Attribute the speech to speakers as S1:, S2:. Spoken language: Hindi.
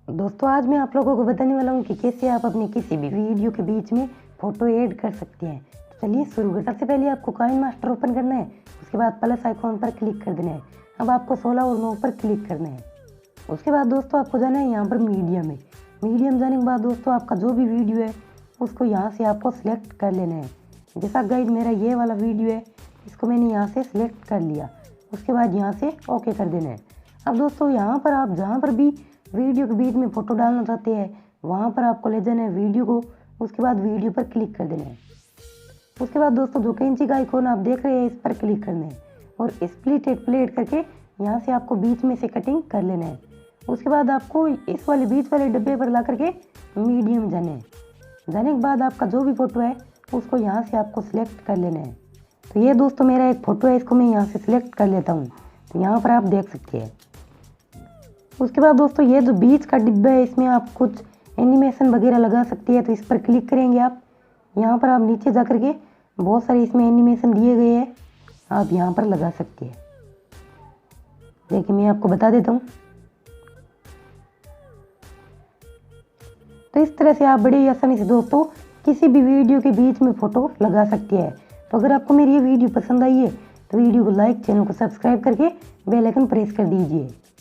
S1: दोस्तों आज मैं आप लोगों को बताने वाला हूँ कि कैसे आप अपने किसी भी वीडियो के बीच में फ़ोटो ऐड कर सकते हैं। तो चलिए शुरू करते हैं। सबसे पहले आपको काइनमास्टर ओपन करना है, उसके बाद प्लस आइकॉन पर क्लिक कर देना है। अब आपको 16 और 9 पर क्लिक करना है। उसके बाद दोस्तों आपको जाना है यहाँ पर मीडियम में। मीडियम जाने के बाद दोस्तों आपका जो भी वीडियो है उसको यहाँ से आपको सिलेक्ट कर लेना है। जैसा गाइस मेरा ये वाला वीडियो है, इसको मैंने यहाँ से सिलेक्ट कर लिया। उसके बाद यहाँ से ओके कर देना है। अब दोस्तों यहाँ पर आप जहाँ पर भी वीडियो के बीच में फ़ोटो डालना चाहते हैं वहाँ पर आपको ले जाना है वीडियो को। उसके बाद वीडियो पर क्लिक कर देना है। उसके बाद दोस्तों जो कैंची का आइकॉन आप देख रहे हैं इस पर क्लिक करना है और स्प्लिट एट प्लेट करके यहाँ से आपको बीच में से कटिंग कर लेना है। उसके बाद आपको इस वाले बीच वाले डब्बे पर ला करके मीडियम जाना है। जाने के बाद आपका जो भी फ़ोटो है उसको यहाँ से आपको सिलेक्ट कर लेना है। तो ये दोस्तों मेरा एक फ़ोटो है, इसको मैं यहाँ से सिलेक्ट कर लेता हूँ। तो यहाँ पर आप देख सकते हैं। उसके बाद दोस्तों ये जो बीच का डिब्बा है इसमें आप कुछ एनिमेशन वगैरह लगा सकते हैं। तो इस पर क्लिक करेंगे आप। यहाँ पर आप नीचे जा कर के बहुत सारे इसमें एनिमेशन दिए गए हैं, आप यहाँ पर लगा सकते हैं। देखिए मैं आपको बता देता हूँ। तो इस तरह से आप बड़े ही आसानी से दोस्तों किसी भी वीडियो के बीच में फ़ोटो लगा सकते हैं। तो अगर आपको मेरी ये वीडियो पसंद आई है तो वीडियो को लाइक, चैनल को सब्सक्राइब करके बेल आइकन प्रेस कर दीजिए।